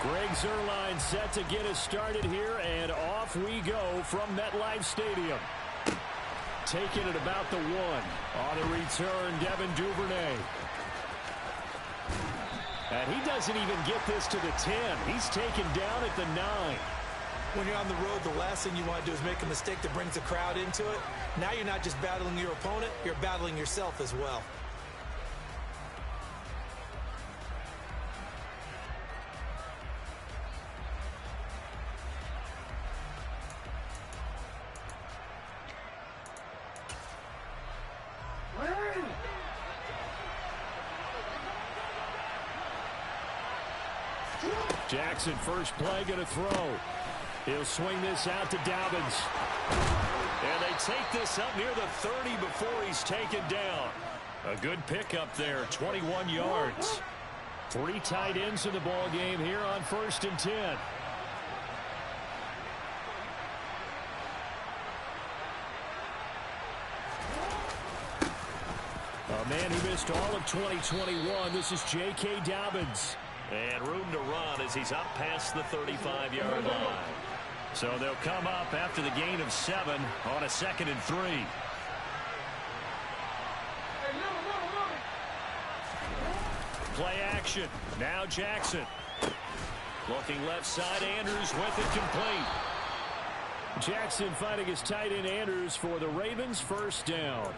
Greg Zuerlein set to get us started here, and off we go from MetLife Stadium. Taking it about the 1. On the return, Devin Duvernay. And he doesn't even get this to the 10. He's taken down at the 9. When you're on the road, the last thing you want to do is make a mistake that brings the crowd into it. Now you're not just battling your opponent, you're battling yourself as well. Jackson, first play, going to throw. He'll swing this out to Dobbins. And they take this up near the 30 before he's taken down. A good pickup there, 21 yards. 3 tight ends in the ball game here on 1st and 10. A man who missed all of 2021. This is J.K. Dobbins. And room to run as he's up past the 35-yard line. So they'll come up after the gain of 7 on a 2nd and 3. Play action. Now Jackson. Looking left side, Andrews with it complete. Jackson fighting his tight end Andrews for the Ravens, first down.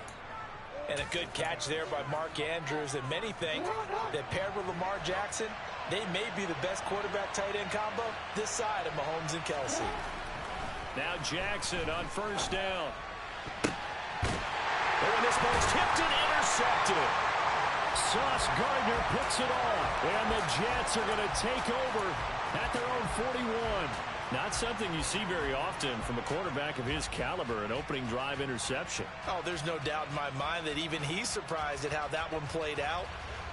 And a good catch there by Mark Andrews. And many think that paired with Lamar Jackson, they may be the best quarterback-tight end combo this side of Mahomes and Kelsey. Now Jackson on first down. And this ball's tipped and intercepted. Sauce Gardner picks it off. And the Jets are going to take over at their own 41. Not something you see very often from a quarterback of his caliber, an opening drive interception. Oh, there's no doubt in my mind that even he's surprised at how that one played out.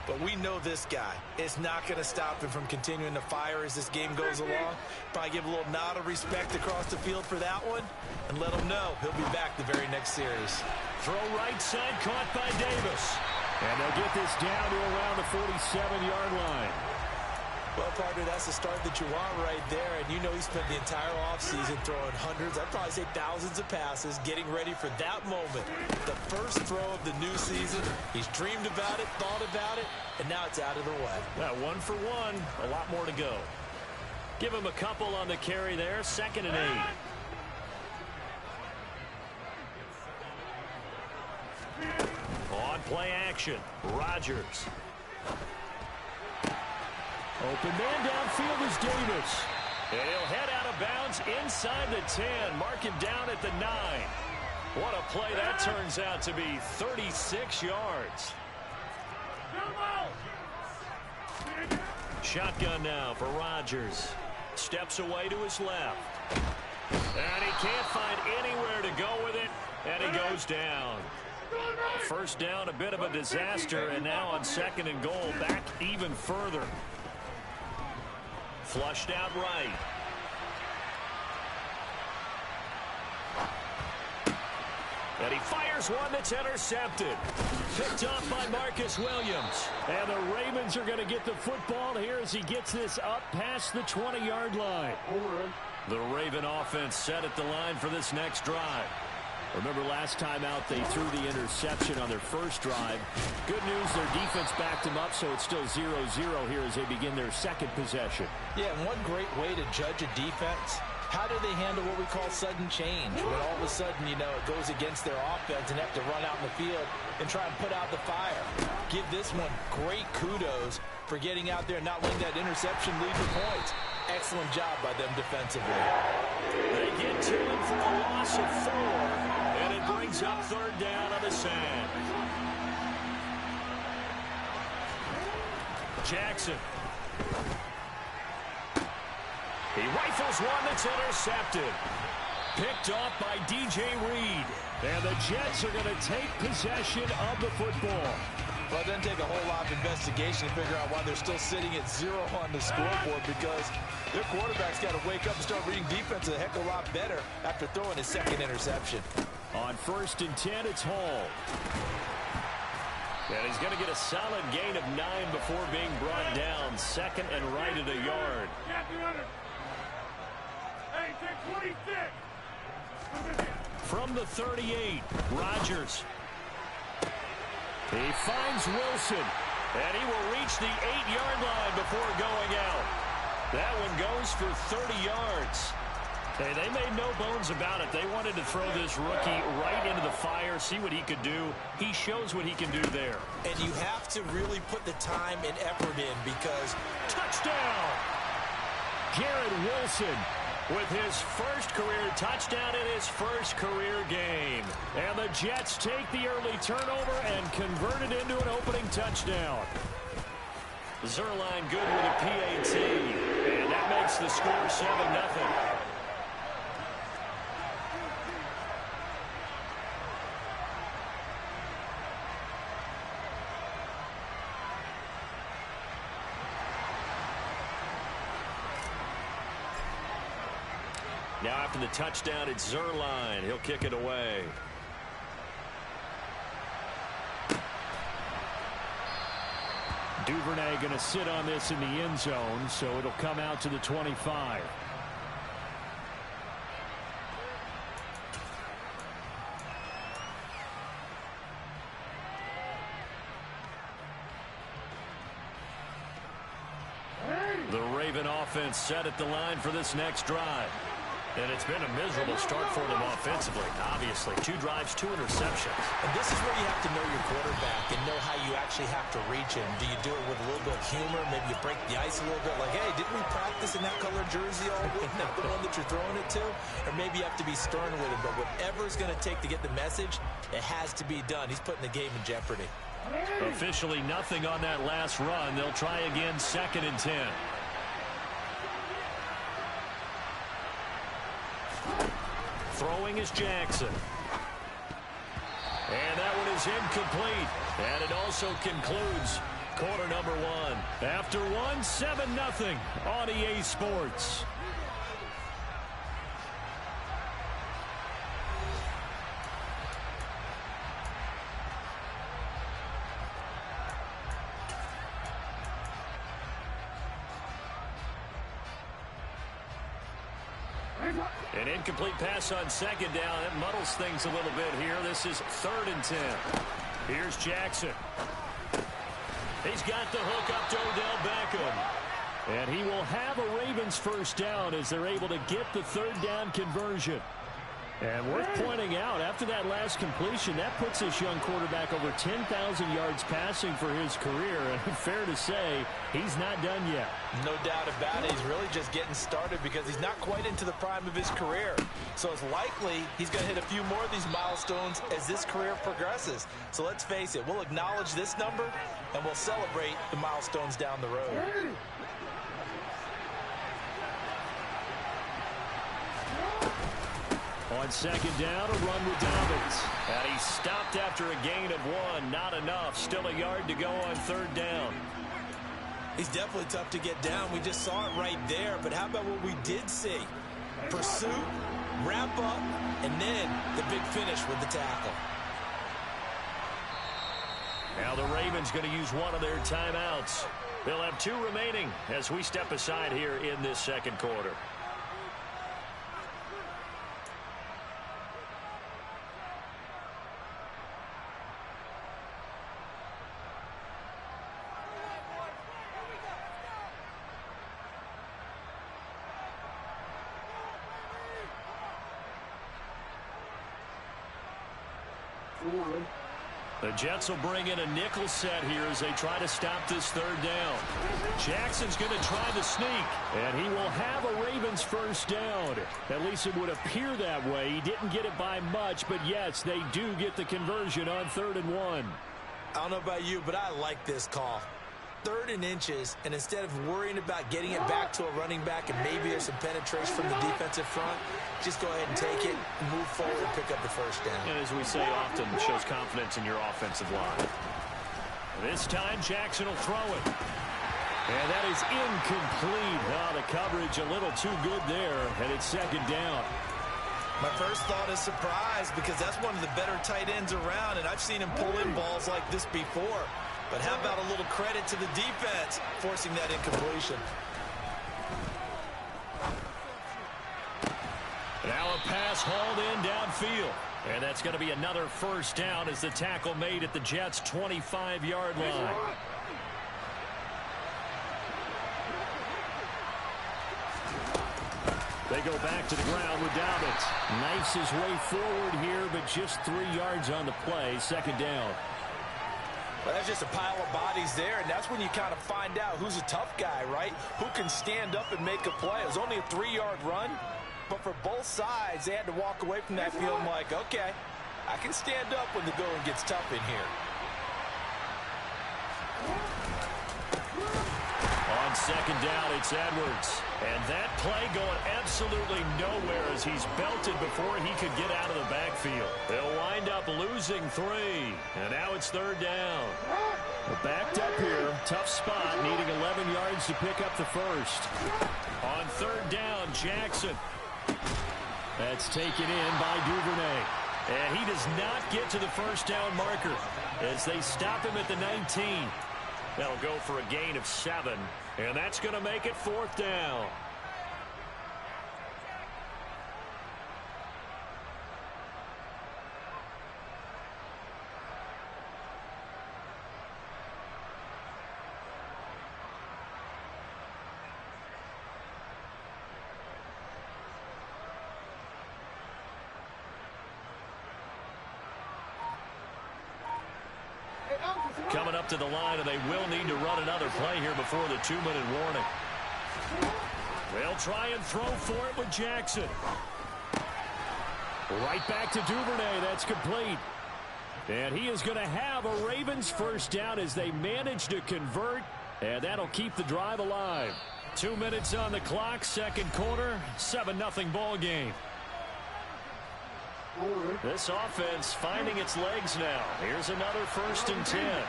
But we know this guy is not going to stop him from continuing to fire as this game goes along. Probably give a little nod of respect across the field for that one and let him know he'll be back the very next series. Throw right side, caught by Davis. And they'll get this down to around the 47-yard line. Well, partner, that's the start that you want right there. And you know he spent the entire offseason throwing hundreds, I'd probably say thousands of passes, getting ready for that moment. The first throw of the new season. He's dreamed about it, thought about it, and now it's out of the way. Well, 1 for 1, a lot more to go. Give him a couple on the carry there, 2nd and 8. On play action, Rodgers. Open man downfield is Davis. And he'll head out of bounds inside the 10. Mark him down at the 9. What a play that turns out to be. 36 yards. Shotgun now for Rodgers. Steps away to his left. And he can't find anywhere to go with it. And he goes down. First down, a bit of a disaster. And now on 2nd and goal, back even further. Flushed out right. And he fires one that's intercepted. Picked off by Marcus Williams. And the Ravens are going to get the football here as he gets this up past the 20-yard line. The Raven offense set at the line for this next drive. Remember last time out they threw the interception on their first drive. Good news, their defense backed them up, so it's still 0-0 here as they begin their second possession. Yeah, and one great way to judge a defense, how do they handle what we call sudden change? When all of a sudden, you know, it goes against their offense and have to run out in the field and try and put out the fire. Give this one great kudos for getting out there and not letting that interception lead to points. Excellent job by them defensively. They get to him for a loss of 4, and it brings up 3rd down on the sand. Jackson. He rifles one that's intercepted. Picked off by DJ Reed. And the Jets are going to take possession of the football. Well, it doesn't take a whole lot of investigation to figure out why they're still sitting at 0 on the scoreboard, because their quarterback's got to wake up and start reading defense a heck of a lot better after throwing his 2nd interception. On 1st and 10, it's Hall. And he's going to get a solid gain of 9 before being brought down. Second and right at a yard. From the 38, Rodgers. He finds Wilson, and he will reach the 8-yard line before going out. That one goes for 30 yards. Hey, they made no bones about it. They wanted to throw this rookie right into the fire, see what he could do. He shows what he can do there. And you have to really put the time and effort in because... Touchdown! Garrett Wilson with his first career touchdown in his first career game. And the Jets take the early turnover and convert it into an opening touchdown. Zerline good with a PAT. And that makes the score 7-0. Now after the touchdown, it's Zerline. He'll kick it away. Duvernay going to sit on this in the end zone, so it'll come out to the 25. The Raven offense set at the line for this next drive. And it's been a miserable start for them offensively, obviously. 2 drives, 2 interceptions. And this is where you have to know your quarterback and know how you actually have to reach him. Do you do it with a little bit of humor? Maybe you break the ice a little bit like, hey, didn't we practice in that color jersey all week? Not the one that you're throwing it to? Or maybe you have to be stern with him. But whatever it's going to take to get the message, it has to be done. He's putting the game in jeopardy. Officially nothing on that last run. They'll try again, 2nd and 10. Throwing is Jackson. And that one is incomplete. And it also concludes quarter number 1. After 1, 7-0 on EA Sports. An incomplete pass on 2nd down. That muddles things a little bit here. This is 3rd and 10. Here's Jackson. He's got the hook up to Odell Beckham. And he will have a Ravens first down as they're able to get the 3rd down conversion. And worth pointing out, after that last completion, that puts this young quarterback over 10,000 yards passing for his career. And fair to say, he's not done yet. No doubt about it. He's really just getting started because he's not quite into the prime of his career. So it's likely he's going to hit a few more of these milestones as this career progresses. So let's face it, we'll acknowledge this number and we'll celebrate the milestones down the road. On 2nd down, a run with Dobbins. And he stopped after a gain of 1. Not enough. Still a yard to go on 3rd down. He's definitely tough to get down. We just saw it right there. But how about what we did see? Pursuit, wrap up, and then the big finish with the tackle. Now the Ravens going to use one of their timeouts. They'll have 2 remaining as we step aside here in this 2nd quarter. The Jets will bring in a nickel set here as they try to stop this 3rd down. Jackson's going to try the sneak, and he will have a Ravens first down. At least it would appear that way. He didn't get it by much, but yes, they do get the conversion on 3rd and 1. I don't know about you, but I like this call. 3rd and inches, and instead of worrying about getting it back to a running back and maybe there's some penetration from the defensive front, just go ahead and take it, move forward, and pick up the first down. And as we say often, shows confidence in your offensive line. This time, Jackson will throw it. And that is incomplete. Oh, the coverage a little too good there, and it's 2nd down. My first thought is surprise because that's one of the better tight ends around, and I've seen him pull in balls like this before. But how about a little credit to the defense forcing that incompletion? Now a pass hauled in downfield. And that's going to be another first down as the tackle made at the Jets' 25-yard line. They go back to the ground with Dobbins. Knifes his way forward here, but just 3 yards on the play. Second down. Well, that's just a pile of bodies there, and that's when you kind of find out who's a tough guy, right? Who can stand up and make a play. It was only a 3-yard run, but for both sides, they had to walk away from that feeling like, okay, I can stand up when the going gets tough in here. On second down, it's Edwards. And that play going absolutely nowhere as he's belted before he could get out of the backfield. They'll wind up losing 3. And now it's third down. They're backed up here. Tough spot, needing 11 yards to pick up the first. On third down, Jackson. That's taken in by Duvernay. And he does not get to the first down marker as they stop him at the 19. That'll go for a gain of 7. And that's going to make it fourth down. Coming up to the line, and they will need to run another play here before the 2-minute warning. They'll try and throw for it with Jackson. Right back to Duvernay. That's complete. And he is going to have a Ravens first down as they manage to convert, and that'll keep the drive alive. 2 minutes on the clock, second quarter, 7-0 ball game. This offense finding its legs now. Here's another 1st and 10.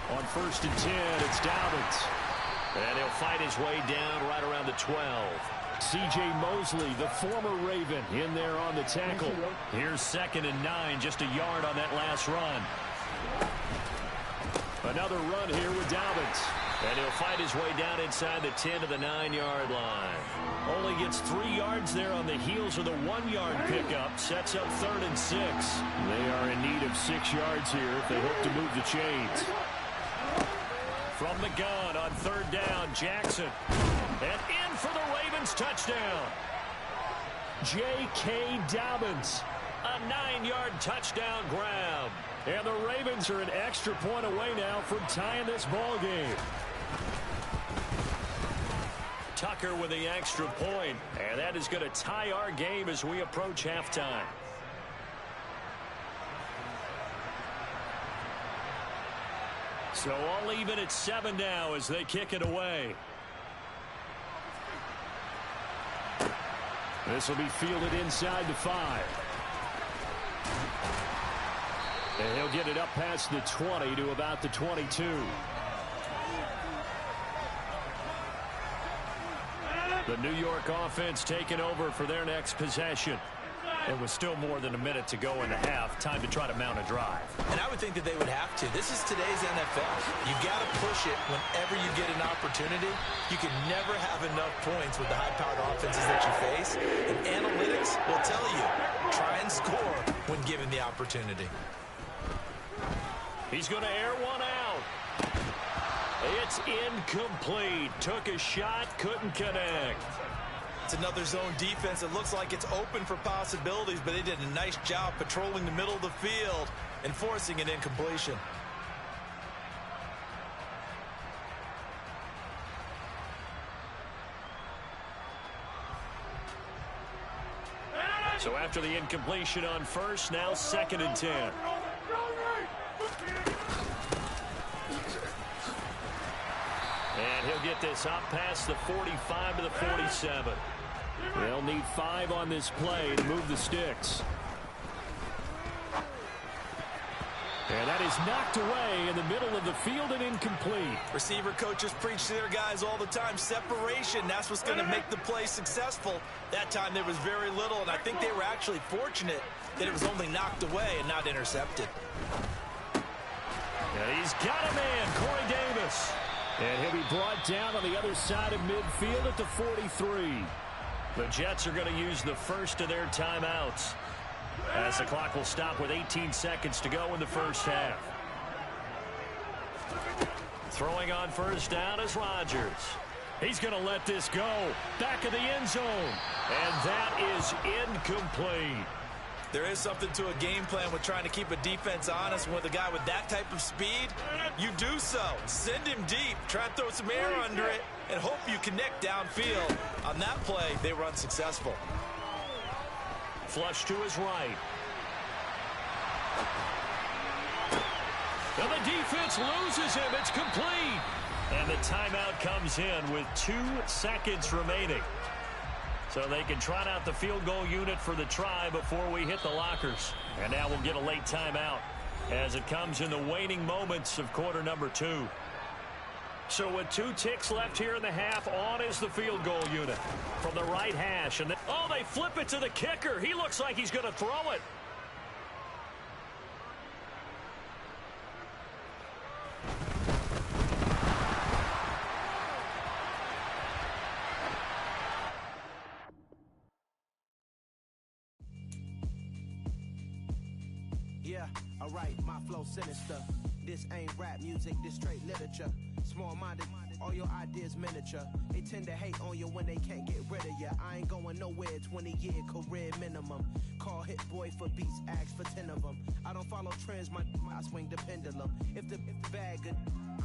On 1st and 10, it's Dobbins. And he'll fight his way down right around the 12. C.J. Mosley, the former Raven, in there on the tackle. Here's 2nd and 9, just a yard on that last run. Another run here with Dobbins. And he'll fight his way down inside the 10 to the 9-yard line. Only gets 3 yards there on the heels of the 1-yard pickup. Sets up 3rd and 6. They are in need of 6 yards here if they hope to move the chains. From the gun on 3rd down, Jackson. And in for the Ravens touchdown. J.K. Dobbins. A 9-yard touchdown grab. And the Ravens are an extra point away now from tying this ball game. Tucker with the extra point, and that is going to tie our game as we approach halftime. So all even at 7 now as they kick it away. This will be fielded inside the 5. And he'll get it up past the 20 to about the 22. The New York offense taking over for their next possession. It was still more than a minute to go in the half. Time to try to mount a drive. And I would think that they would have to. This is today's NFL. You got to push it whenever you get an opportunity. You can never have enough points with the high-powered offenses that you face. And analytics will tell you, try and score when given the opportunity. He's going to air one out. It's incomplete. Took a shot, couldn't connect. It's another zone defense. It looks like it's open for possibilities, but they did a nice job patrolling the middle of the field and forcing an incompletion. So after the incompletion on first, now 2nd and 10. And he'll get this up past the 45 to the 47. They'll need 5 on this play to move the sticks. And that is knocked away in the middle of the field and incomplete. Receiver coaches preach to their guys all the time. Separation, that's what's going to make the play successful. That time there was very little, and I think they were actually fortunate that it was only knocked away and not intercepted. And he's got a man, Corey Davis. And he'll be brought down on the other side of midfield at the 43. The Jets are going to use the first of their timeouts, as the clock will stop with 18 seconds to go in the first half. Throwing on first down is Rodgers. He's going to let this go. Back of the end zone. And that is incomplete. There is something to a game plan with trying to keep a defense honest. With a guy with that type of speed, you do so. Send him deep. Try and throw some air under it and hope you connect downfield. On that play, they were unsuccessful. Flush to his right. And the defense loses him. It's complete. And the timeout comes in with 2 seconds remaining. So they can trot out the field goal unit for the try before we hit the lockers. And now we'll get a late timeout as it comes in the waning moments of quarter number 2. So with 2 ticks left here in the half, on is the field goal unit from the right hash. And oh, they flip it to the kicker. He looks like he's going to throw it. Yeah, alright, my flow sinister. This ain't rap music, this straight literature. Small-minded, all your ideas miniature. They tend to hate on you when they can't get rid of you. I ain't going nowhere, 20-year career minimum. Call hit boy for beats, ask for 10 of them. I don't follow trends, I swing the pendulum. If the bag good,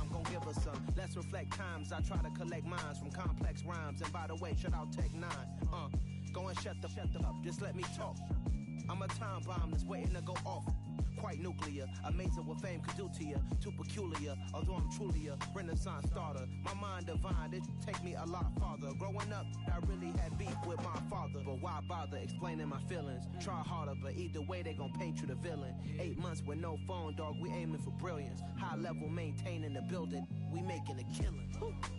I'm gonna give her some. Let's reflect times, I try to collect minds from complex rhymes. And by the way, shout out Tech 9. Go and shut the up, just let me talk. I'm a time bomb that's waiting to go off. Quite nuclear, amazing what fame could do to you. Too peculiar, although I'm truly a renaissance starter. My mind divine, it take me a lot farther. Growing up, I really had beef with my father. But why bother explaining my feelings? Try harder, but either way they gon' paint you the villain. 8 months with no phone, dog, we aiming for brilliance. High level maintaining the building, we making a killing.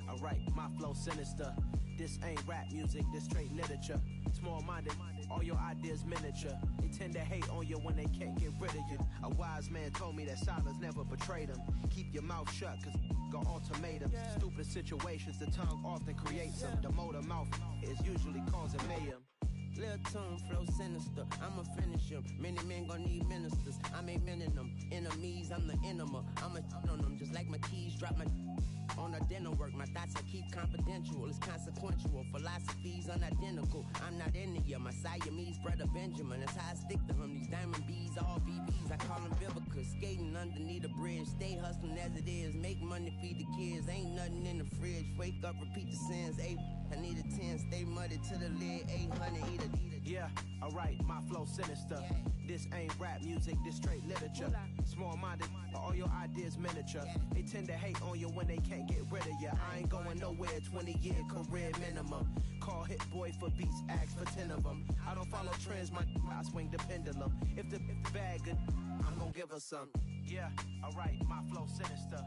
Alright, my flow sinister. This ain't rap music, this straight literature. Small-minded, all your ideas miniature. They tend to hate on you when they can't get rid of you. A wise man told me that silence never betrayed him. Keep your mouth shut, cause got ultimatums. Stupid situations, the tongue often creates them. The motor mouth is usually causing mayhem. Lil' tune, flow sinister, I'ma finish him. Many men gon' need ministers, I'm a men in them. Enemies, I'm the enema, I'ma on them. Just like my keys, drop my on a dinner work. My thoughts I keep confidential, it's consequential. Philosophies unidentical, I'm not in it yet. My Siamese brother Benjamin, that's how I stick to him. These diamond bees, all BBs, I call them Vivica. Skating underneath a bridge, stay hustling as it is. Make money, feed the kids, ain't nothing in the fridge. Wake up, repeat the sins, I need a 10, stay muddy to the lid, 800, eat a. Yeah, alright, my flow sinister. This ain't rap music, this straight literature. Small-minded, all your ideas miniature. They tend to hate on you when they can't get rid of you. I ain't going nowhere, 20-year career minimum. Call hit boy for beats, ask for 10 of them. I don't follow trends, I swing the pendulum. If the bag good, I'm gonna give her some. Yeah, alright, my flow sinister.